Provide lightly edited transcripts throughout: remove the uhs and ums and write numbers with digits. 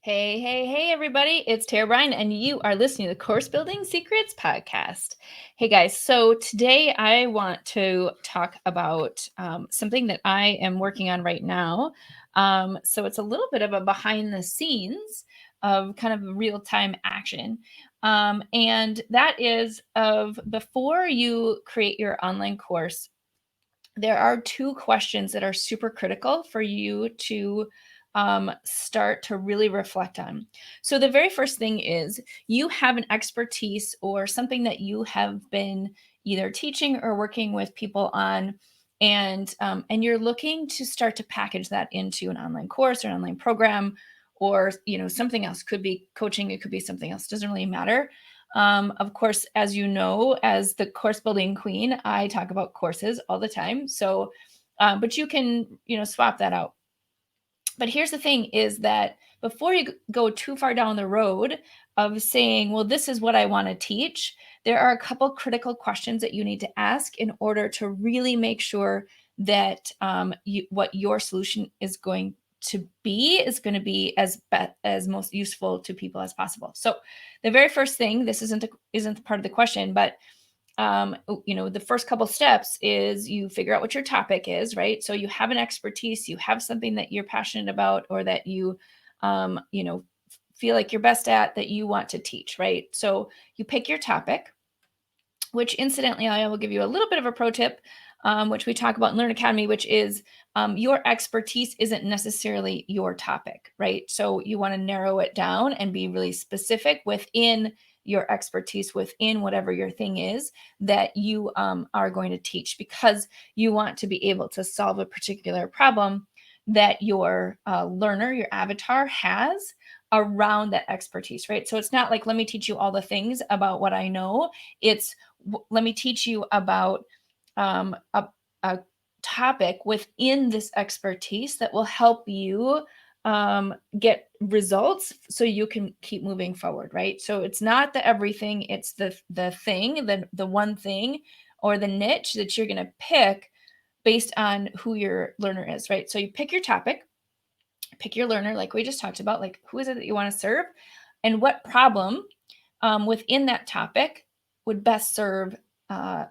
Hey, hey, hey, everybody. It's Tara Bryan, and you are listening to the Course Building Secrets podcast. Hey, guys. So, today I want to talk about something that I am working on right now. So, it's a little bit of a behind the scenes of kind of real time action. And that is of before you create your online course, there are two questions that are super critical for you to start to really reflect on. So, the very first thing is you have an expertise or something that you have been either teaching or working with people on. And you're looking to start to package that into an online course or an online program, or something else. Could be coaching, it could be something else, doesn't really matter. Of course, as you know, as the course building queen, I talk about courses all the time. So, but you can, swap that out. But here's the thing is that before you go too far down the road of saying, well, this is what I want to teach, there are a couple critical questions that you need to ask in order to really make sure that what your solution is going to be is going to be as most useful to people as possible. So the very first thing, this isn't part of the question, but the first couple steps is you figure out what your topic is, right? So you have an expertise, you have something that you're passionate about, or that you, feel like you're best at, that you want to teach, right? So you pick your topic, which incidentally, I will give you a little bit of a pro tip, which we talk about in Learn Academy, which is your expertise isn't necessarily your topic, right? So you want to narrow it down and be really specific within your expertise, within whatever your thing is that you are going to teach, because you want to be able to solve a particular problem that your learner, your avatar has around that expertise, right? So it's not like, let me teach you all the things about what I know. It's let me teach you about a topic within this expertise that will help you get results so you can keep moving forward, right? So it's not the everything, it's the thing, the one thing or the niche that you're going to pick based on who your learner is, right? So you pick your topic, pick your learner, like we just talked about, like who is it that you want to serve, and what problem within that topic would best serve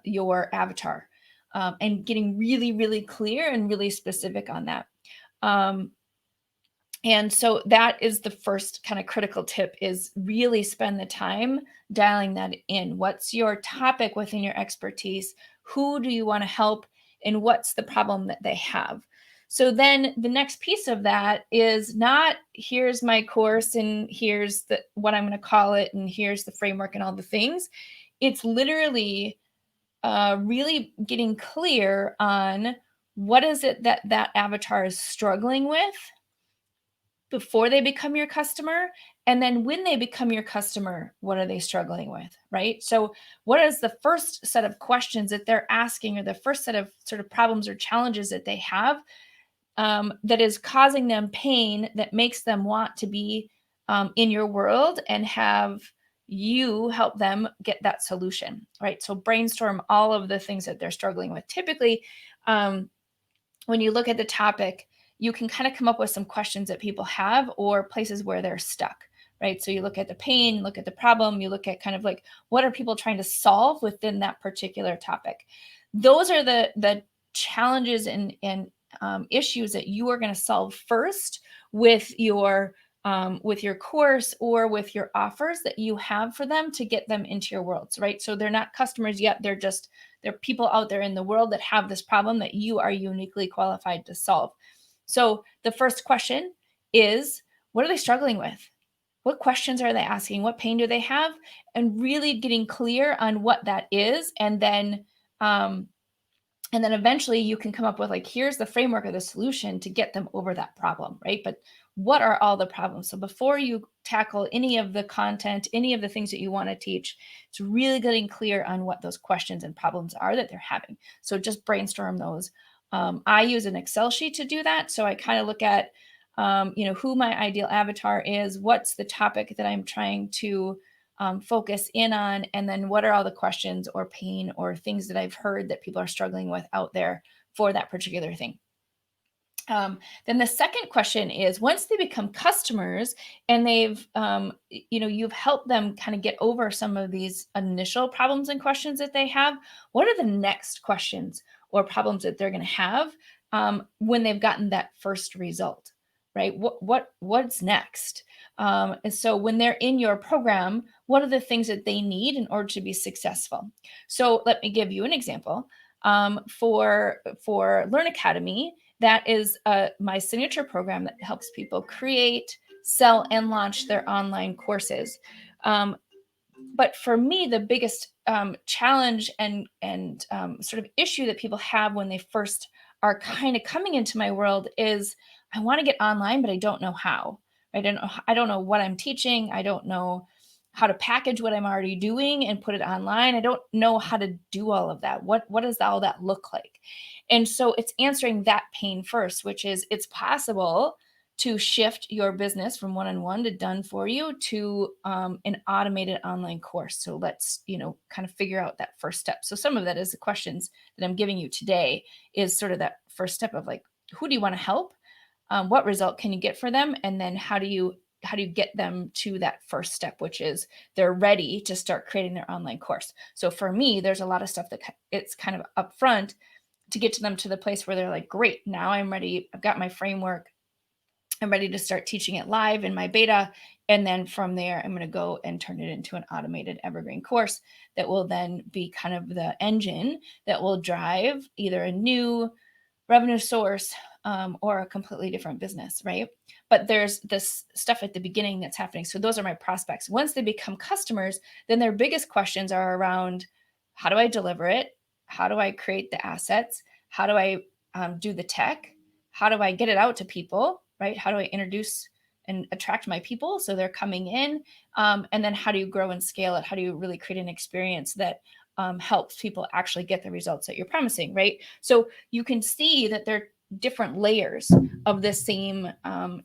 your avatar, and getting really, really clear and really specific on that. Um, and so that is the first kind of critical tip, is really spend the time dialing that in. What's your topic within your expertise? Who do you want to help? And what's the problem that they have? So then the next piece of that is not, here's my course and here's what I'm going to call it and here's the framework and all the things. It's literally really getting clear on what is it that that avatar is struggling with before they become your customer, and then when they become your customer, what are they struggling with, right? So what is the first set of questions that they're asking, or the first set of sort of problems or challenges that they have, that is causing them pain, that makes them want to be in your world and have you help them get that solution, right? So brainstorm all of the things that they're struggling with. Typically, when you look at the topic, you can kind of come up with some questions that people have or places where they're stuck, right? So you look at the pain, look at the problem, you look at kind of like, what are people trying to solve within that particular topic? Those are the challenges and issues that you are going to solve first with your course or with your offers that you have for them to get them into your worlds, right? So they're not customers yet. They're people out there in the world that have this problem that you are uniquely qualified to solve. So the first question is, what are they struggling with? What questions are they asking? What pain do they have? And really getting clear on what that is. And then eventually you can come up with, like, here's the framework or the solution to get them over that problem, right? But what are all the problems? So before you tackle any of the content, any of the things that you want to teach, it's really getting clear on what those questions and problems are that they're having. So just brainstorm those. I use an Excel sheet to do that. So I kind of look at, who my ideal avatar is, what's the topic that I'm trying to focus in on, and then what are all the questions or pain or things that I've heard that people are struggling with out there for that particular thing. Then the second question is, once they become customers and they've, you've helped them kind of get over some of these initial problems and questions that they have, what are the next questions or problems that they're going to have when they've gotten that first result, right? What's next? And so when they're in your program, what are the things that they need in order to be successful? So let me give you an example. For Learn Academy, that is my signature program that helps people create, sell, and launch their online courses. But for me, the biggest challenge and sort of issue that people have when they first are kind of coming into my world is, I want to get online, but I don't know how. I don't know what I'm teaching. I don't know how to package what I'm already doing and put it online. I don't know how to do all of that. What does all that look like? And so it's answering that pain first, which is, it's possible to shift your business from one-on-one to done for you to an automated online course. So let's, kind of figure out that first step. So some of that is the questions that I'm giving you today is sort of that first step of like, who do you want to help? What result can you get for them? And then how do you get them to that first step, which is they're ready to start creating their online course. So for me, there's a lot of stuff that it's kind of upfront to get to them to the place where they're like, great, now I'm ready. I've got my framework. I'm ready to start teaching it live in my beta. And then from there, I'm going to go and turn it into an automated evergreen course that will then be kind of the engine that will drive either a new revenue source or a completely different business, right? But there's this stuff at the beginning that's happening. So those are my prospects. Once they become customers, then their biggest questions are around, how do I deliver it? How do I create the assets? How do I do the tech? How do I get it out to people, right? How do I introduce and attract my people so they're coming in? And then how do you grow and scale it? How do you really create an experience that helps people actually get the results that you're promising, right? So you can see that there are different layers of the same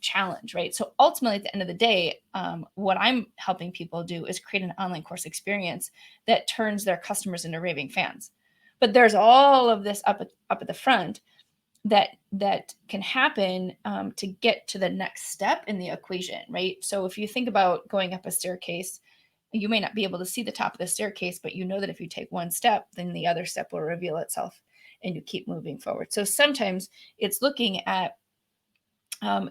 challenge, right? So ultimately, at the end of the day, what I'm helping people do is create an online course experience that turns their customers into raving fans. But there's all of this up at the front that can happen to get to the next step in the equation, right? So if you think about going up a staircase, you may not be able to see the top of the staircase, but you know that if you take one step, then the other step will reveal itself and you keep moving forward. So sometimes it's looking at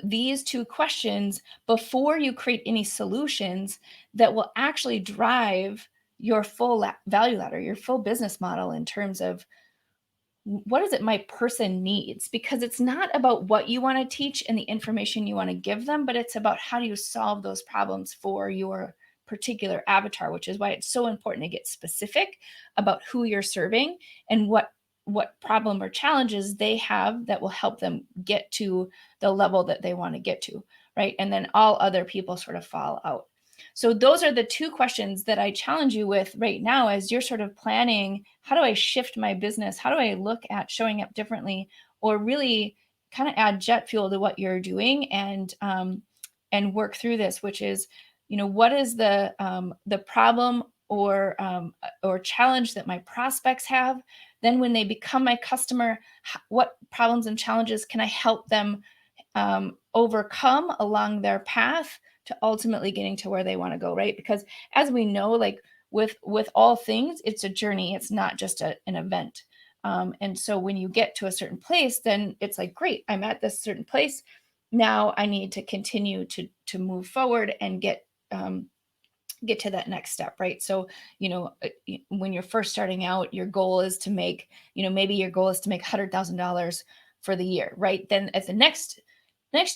these two questions before you create any solutions that will actually drive your full value ladder, your full business model in terms of what is it my person needs? Because it's not about what you want to teach and the information you want to give them, but it's about how do you solve those problems for your particular avatar, which is why it's so important to get specific about who you're serving and what problem or challenges they have that will help them get to the level that they want to get to, right? And then all other people sort of fall out. So those are the two questions that I challenge you with right now as you're sort of planning, how do I shift my business? How do I look at showing up differently or really kind of add jet fuel to what you're doing and work through this, which is, what is the problem or challenge that my prospects have? Then when they become my customer, what problems and challenges can I help them overcome along their path to ultimately getting to where they want to go, right? Because as we know, like with all things, it's a journey. It's not just an event. And so when you get to a certain place, then it's like, great, I'm at this certain place. Now I need to continue to move forward and get to that next step, right? So, when you're first starting out, your goal is to make, maybe your goal is to make $100,000 for the year, right? Then at the next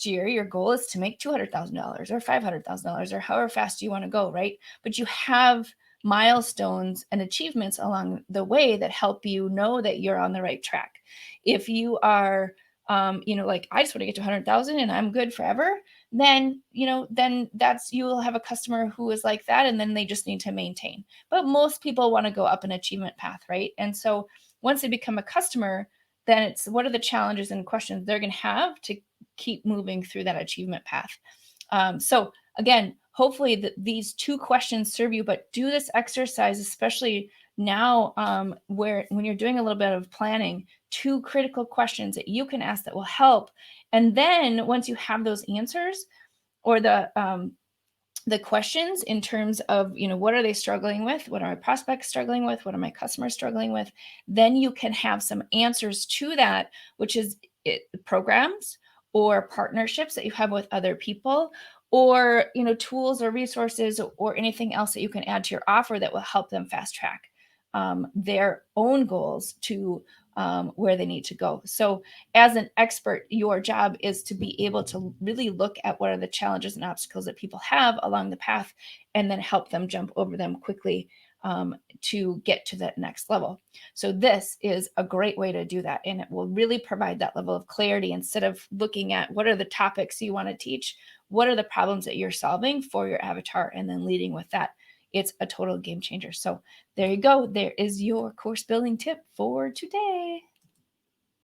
year, your goal is to make $200,000 or $500,000 or however fast you want to go, right? But you have milestones and achievements along the way that help you know that you're on the right track. If you are, like, I just want to get to 100,000 and I'm good forever, then, then you will have a customer who is like that. And then they just need to maintain. But most people want to go up an achievement path, right? And so once they become a customer, then it's what are the challenges and questions they're going to have to keep moving through that achievement path. So again, hopefully these two questions serve you, but do this exercise, especially now when you're doing a little bit of planning, 2 critical questions that you can ask that will help. And then once you have those answers, or the questions in terms of, what are they struggling with? What are my prospects struggling with? What are my customers struggling with? Then you can have some answers to that, which is programs or partnerships that you have with other people, or, tools or resources or anything else that you can add to your offer that will help them fast track their own goals to where they need to go. So as an expert, your job is to be able to really look at what are the challenges and obstacles that people have along the path, and then help them jump over them quickly to get to that next level. So this is a great way to do that, and it will really provide that level of clarity. Instead of looking at what are the topics you want to teach, what are the problems that you're solving for your avatar, and then leading with that. It's a total game changer. So there you go. There is your course building tip for today.